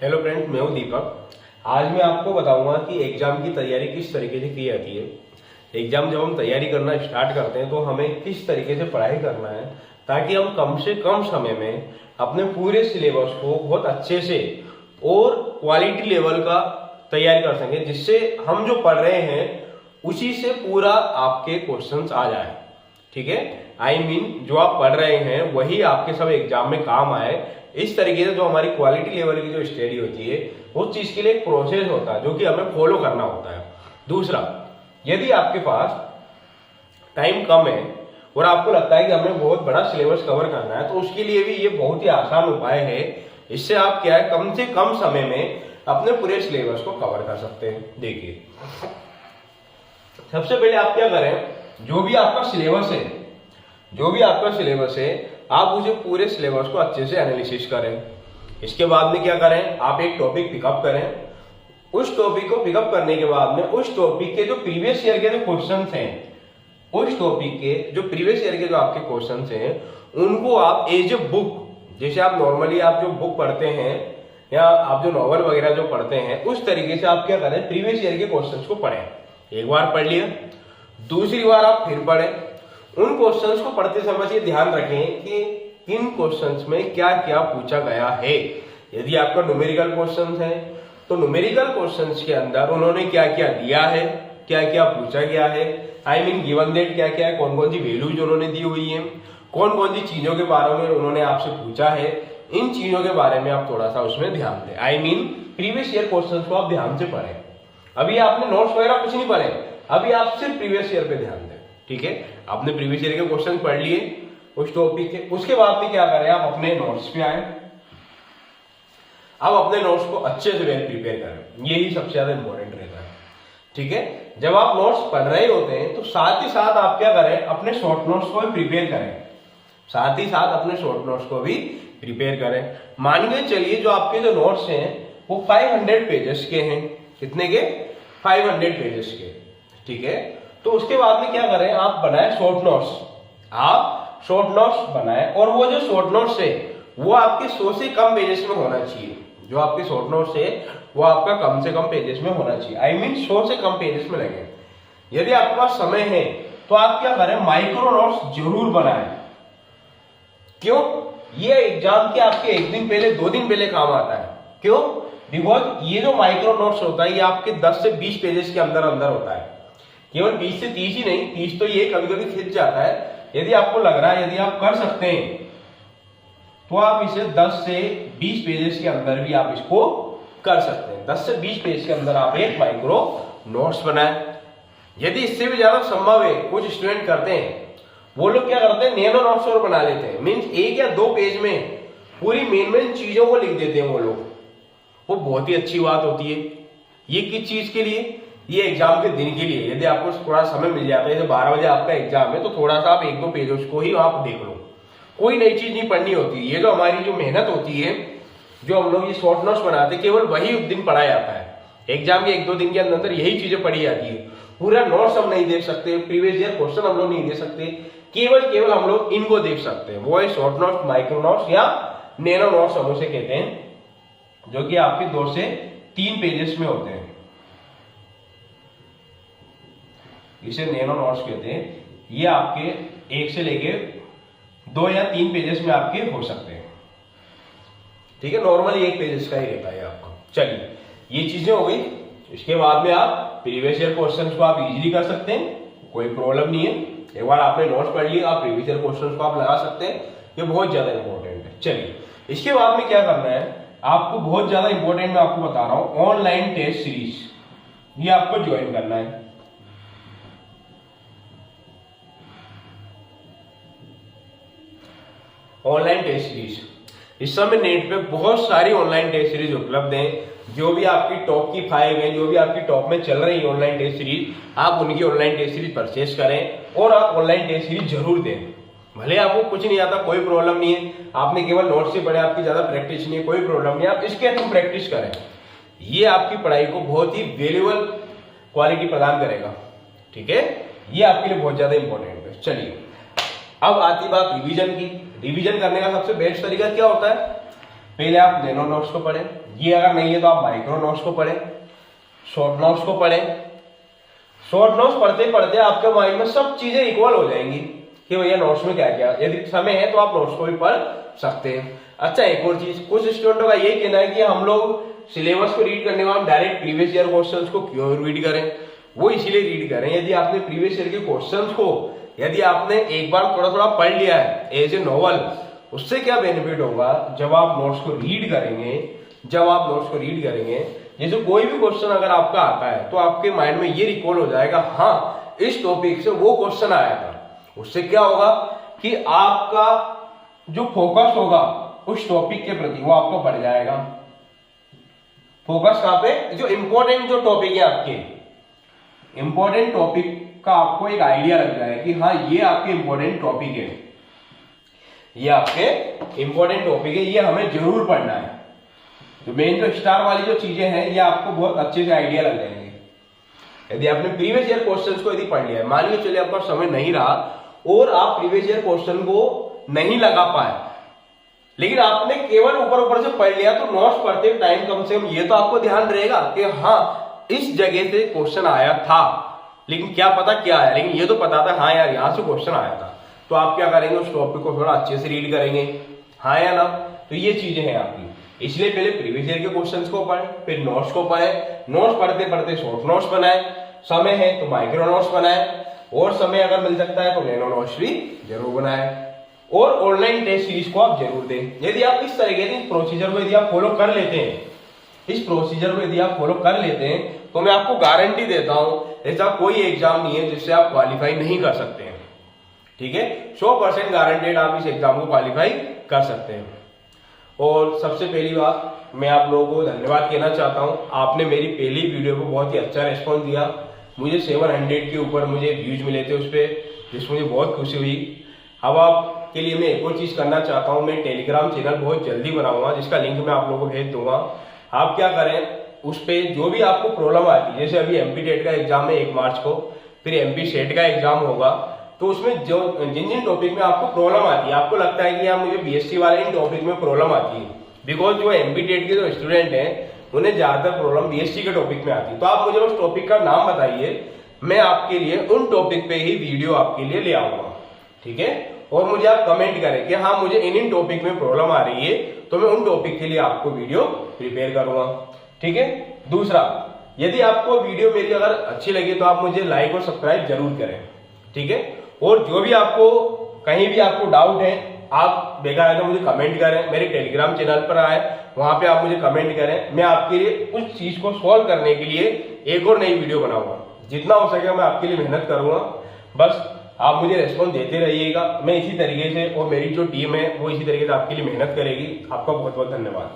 Hello friends, मैं हूं दीपक। आज मैं आपको बताऊंगा कि एग्जाम की तैयारी किस तरीके से की जाती है। एग्जाम जब हम तैयारी करना स्टार्ट करते हैं तो हमें किस तरीके से पढ़ाई करना है ताकि हम कम से कम समय में अपने पूरे सिलेबस को बहुत अच्छे से और क्वालिटी लेवल का तैयारी कर सकें, जिससे हम जो पढ़ रहे हैं उसी से पूरा आपके क्वेश्चंस आ जाए। ठीक है, आई मीन जो आप पढ़ रहे हैं वही आपके सब एग्जाम में काम आए। इस तरीके से जो हमारी क्वालिटी लेवल की जो स्टडी होती है उस चीज के लिए एक प्रोसेस होता है जो कि हमें फॉलो करना होता है। दूसरा, यदि आपके पास टाइम कम है और आपको लगता है कि हमें बहुत बड़ा सिलेबस कवर करना है तो उसके लिए भी ये बहुत ही आसान उपाय है। इससे आप क्या है, कम से कम समय में अपने पूरे सिलेबस को कवर कर सकते हैं। देखिए, सबसे पहले आप क्या करें, जो भी आपका सिलेबस है आप उसे पूरे सिलेबस को अच्छे से एनालिसिस करें। इसके बाद में क्या करें, आप एक टॉपिक पिकअप करें। उस टॉपिक को पिकअप करने के बाद में उस टॉपिक के जो प्रीवियस ईयर के जो क्वेश्चंस हैं, उस टॉपिक के जो प्रीवियस ईयर के जो आपके क्वेश्चंस हैं उनको आप एज ए बुक, जैसे आप नॉर्मली आप जो बुक पढ़ते हैं या आप जो नॉवल वगैरह जो पढ़ते हैं उस तरीके से आप क्या करें, प्रीवियस ईयर के क्वेश्चंस को पढ़ें। एक बार पढ़ लिया, दूसरी बार आप फिर पढ़ें। उन क्वेश्चंस को पढ़ते समय ये ध्यान रखें कि इन क्वेश्चंस में क्या क्या पूछा गया है। यदि आपका न्यूमेरिकल क्वेश्चंस है तो न्यूमेरिकल क्वेश्चंस के अंदर उन्होंने क्या क्या दिया है, क्या क्या पूछा गया है, आई मीन गिवन दैट क्या क्या है, कौन कौन सी वैल्यूज उन्होंने दी हुई है, कौन कौन सी चीजों के बारे में उन्होंने आपसे पूछा है। इन चीजों के बारे में आप थोड़ा सा उसमें ध्यान दें। I mean previous year questions को आप ध्यान से पढ़ें। अभी आपने नोट्स वगैरह कुछ नहीं पढ़े, अभी आप सिर्फ प्रीवियस ईयर पे ध्यान दें। ठीक है, आपने प्रीवियस ईयर के क्वेश्चन पढ़ लिए उस टॉपिक के, उसके बाद में क्या करें, आप अपने नोट्स पे आए। अब अपने नोट्स को अच्छे से वेल प्रिपेयर करें, यही सबसे ज्यादा इंपॉर्टेंट रहता है। ठीक है, जब आप नोट्स पढ़ रहे होते हैं तो साथ ही साथ आप क्या करें, अपने शॉर्ट नोट्स को भी प्रिपेयर करें। साथ ही साथ अपने शॉर्ट नोट्स को भी प्रिपेयर करें। मान के चलिए जो आपके जो नोट्स हैं वो 500 पेजेस के हैं। कितने के? 500 पेजेस के। ठीक है, तो उसके बाद में क्या करें, आप बनाए शॉर्ट नोट्स। आप शॉर्ट नोट्स बनाए और वो जो शॉर्ट नोट्स है वो आपके 100 से कम पेजेस में होना चाहिए। जो आपके शॉर्ट नोट्स है वो आपका कम से कम पेजेस में होना चाहिए, आई मीन 100 से कम पेजेस में लगे। यदि आपके पास समय है तो आप क्या करें, माइक्रो नोट्स जरूर बनाएं। क्यों? ये एग्जाम के आपके एक दिन पहले, 2 दिन पहले काम आता है। क्यों? बिकॉज ये जो माइक्रो नोट्स होता है ये आपके 10 से 20 पेजेस के अंदर होता है। केवल 20 से 30 ही नहीं, 30 तो ये कभी कभी खिंच जाता है। यदि आपको लग रहा है, यदि आप कर सकते हैं तो आप इसे 10 से 20 पेजेस के अंदर भी आप इसको कर सकते हैं। 10 से 20 पेज के अंदर आप एक माइक्रो नोट्स बनाएं। यदि इससे भी ज्यादा संभव है, कुछ स्टूडेंट करते हैं, वो लोग क्या करते हैं, नैनो नोट्स और बना लेते हैं। मीन्स 1 या 2 पेज में पूरी मेन चीजों को लिख देते हैं वो लोग। वो बहुत ही अच्छी बात होती है। ये किस चीज के लिए? ये एग्जाम के दिन के लिए। यदि आपको थोड़ा समय मिल जाता है, जैसे 12 बजे आपका एग्जाम है, तो थोड़ा सा आप 1-2 पेज को ही आप देख लो। कोई नई चीज नहीं पढ़नी होती। ये जो हमारी जो मेहनत होती है, जो हम लोग ये शॉर्ट नोट्स बनाते हैं, केवल वही दिन पढ़ा जाता है। एग्जाम के 1-2 दिन के अंदर यही चीजें पढ़ी जाती है। पूरा नोट्स हम नहीं देख सकते, प्रीवियस ईयर क्वेश्चन हम लोग नहीं दे सकते, केवल हम लोग इनको देख सकते हैं। वो है शॉर्ट नोट्स, माइक्रो नोट्स या नैनो नोट्स हम उसे कहते हैं, जो कि आपके 2 से 3 पेजेस में होते हैं। इसे नैनो नोट्स कहते हैं। ये आपके 1 से लेके 2 या 3 पेजेस में आपके हो सकते हैं। ठीक है, नॉर्मली 1 पेजेस का ही रहता है आपका। चलिए, ये चीजें हो गई। इसके बाद में आप प्रीवियस ईयर क्वेश्चंस को आप इजीली कर सकते हैं, कोई प्रॉब्लम नहीं है। एक बार आपने नोट्स पढ़ लिए, आप प्रीवियस ईयर क्वेश्चंस को आप लगा सकते हैं। ये बहुत ज्यादा इंपॉर्टेंट है। चलिए, इसके बाद में क्या करना है, आपको बहुत ज्यादा इंपॉर्टेंट मैं आपको बता रहा हूं, ऑनलाइन टेस्ट सीरीज ये आपको ज्वाइन करना है। ऑनलाइन टेस्ट सीरीज, इस समय नेट पे बहुत सारी ऑनलाइन टेस्ट सीरीज उपलब्ध हैं। जो भी आपकी टॉप की 5 है, जो भी आपकी टॉप में चल रही है ऑनलाइन टेस्ट सीरीज, आप उनकी ऑनलाइन टेस्ट सीरीज परचेस करें और आप ऑनलाइन टेस्ट सीरीज जरूर दें। भले आपको कुछ नहीं आता, कोई प्रॉब्लम नहीं है, आपने केवल नोट से पढ़े, आपकी ज्यादा प्रैक्टिस नहीं है, कोई प्रॉब्लम नहीं है, आप इसके थ्रू प्रैक्टिस करें। ये आपकी पढ़ाई को बहुत ही वैल्यूएबल क्वालिटी प्रदान करेगा। ठीक है, ये आपके लिए बहुत ज्यादा इंपॉर्टेंट है। चलिए, अब आती बात रिवीजन की। रिवीजन करने का सबसे बेस्ट तरीका क्या होता है? पहले आप नैनो नोट्स को पढ़ें, ये अगर नहीं है तो आप माइक्रो नोट्स को पढ़ें, शॉर्ट नोट्स को पढ़ें। शॉर्ट नोट्स पढ़ते पढ़ते आपके माइंड में सब चीजें इक्वल हो जाएंगी कि भैया नोट्स में क्या क्या, यदि समय है तो आप नोट्स को भी पढ़ सकते हैं। अच्छा, एक और चीज, कुछ स्टूडेंटों का ये कहना है कि हम लोग सिलेबस को रीड करने में हम डायरेक्ट प्रीवियस ईयर क्वेश्चंस को क्यों रीड करें। वो इसीलिए रीड करें, यदि आपने प्रीवियस ईयर के क्वेश्चंस को यदि आपने एक बार थोड़ा थोड़ा पढ़ लिया है एज ए नॉवल, उससे क्या बेनिफिट होगा, जब आप नोट्स को रीड करेंगे, जैसे कोई भी क्वेश्चन अगर आपका आता है तो आपके माइंड में ये रिकॉल हो जाएगा, हाँ इस टॉपिक से वो क्वेश्चन आया था। उससे क्या होगा कि आपका जो फोकस होगा उस टॉपिक के प्रति वो आपको बढ़ जाएगा। फोकस कहां पे, जो इंपॉर्टेंट जो टॉपिक है आपके, इंपॉर्टेंट टॉपिक का आपको एक आइडिया लग जाए कि हाँ ये आपके इंपॉर्टेंट टॉपिक है, ये आपके इंपॉर्टेंट टॉपिक है, ये हमें जरूर पढ़ना है। तो मेन जो स्टार वाली जो चीजें हैं ये आपको बहुत अच्छे से आइडिया लग जाएंगे यदि आपने प्रीवियस ईयर क्वेश्चंस को यदि पढ़ लिया है। मान लीजिए चलिए आपका समय नहीं रहा और आप प्रीवियस ईयर क्वेश्चन को नहीं लगा पाए, लेकिन आपने केवल ऊपर से पढ़ लिया, तो नोट्स पढ़ते टाइम कम से कम ये तो आपको ध्यान रहेगा कि हाँ इस जगह से क्वेश्चन आया था, लेकिन क्या पता क्या आया, लेकिन ये तो पता था हाँ यार यहां से क्वेश्चन आया था। तो आप क्या करेंगे, उस टॉपिक को थोड़ा अच्छे से रीड करेंगे, हाँ या ना। तो ये चीजें हैं आपकी, इसलिए पहले प्रीवियस ईयर के क्वेश्चंस को पढ़ें, फिर नोट्स को पढ़ें, नोट्स पढ़ते पढ़ते शॉर्ट नोट्स बनाएं, समय है तो माइक्रो नोट्स बनाएं, और समय अगर मिल सकता है तो नैनो नोट्स भी जरूर बनाएं, और ऑनलाइन टेस्ट सीरीज को आप जरूर दें। यदि आप इस तरीके से प्रोसीजर को यदि आप फॉलो कर लेते हैं, तो मैं आपको गारंटी देता हूं ऐसा कोई एग्जाम नहीं है जिससे आप क्वालिफाई नहीं कर सकते हैं। ठीक है, 100% गारंटेड आप इस एग्जाम को क्वालिफाई कर सकते हैं। और सबसे पहली बात, मैं आप लोगों को धन्यवाद कहना चाहता हूं, आपने मेरी पहली वीडियो को बहुत ही अच्छा रिस्पॉन्स दिया। मुझे 700 के ऊपर मुझे व्यूज मिले थे उस पर, जिसमें मुझे बहुत खुशी हुई। अब आपके लिए मैं एक और चीज करना चाहता हूं, मैं टेलीग्राम चैनल बहुत जल्दी बनाऊंगा, जिसका लिंक मैं आप लोगों को भेज दूंगा। आप क्या करें, उस पर जो भी आपको प्रॉब्लम आती है, जैसे अभी एमपी टेट का एग्जाम है 1 मार्च को, फिर एमपी सेट का एग्जाम होगा, तो उसमें जो जिन टॉपिक में आपको प्रॉब्लम आती है, आपको लगता है कि यार मुझे बीएससी वाले इन टॉपिक में प्रॉब्लम आती है, बिकॉज जो एमपी टेट के जो स्टूडेंट हैं उन्हें ज्यादातर प्रॉब्लम बीएससी के टॉपिक में आती है, तो आप मुझे उस टॉपिक का नाम बताइए, मैं आपके लिए उन टॉपिक पे ही वीडियो आपके लिए ले आऊंगा। ठीक है, और मुझे आप कमेंट करें कि हाँ मुझे इन टॉपिक में प्रॉब्लम आ रही है, तो मैं उन टॉपिक के लिए आपको वीडियो प्रिपेयर करूंगा। ठीक है, दूसरा, यदि आपको वीडियो मेरी अगर अच्छी लगी तो आप मुझे लाइक और सब्सक्राइब जरूर करें। ठीक है, और जो भी आपको कहीं भी आपको डाउट है, आप बेकार तो मुझे कमेंट करें, मेरे टेलीग्राम चैनल पर आए, वहां पे आप मुझे कमेंट करें, मैं आपके लिए उस चीज को सॉल्व करने के लिए एक और नई वीडियो बनाऊंगा। जितना हो सके मैं आपके लिए मेहनत करूंगा, बस आप मुझे रेस्पॉन्स देते रहिएगा। मैं इसी तरीके से, और मेरी जो टीम है वो इसी तरीके से आपके लिए मेहनत करेगी। आपका बहुत बहुत धन्यवाद।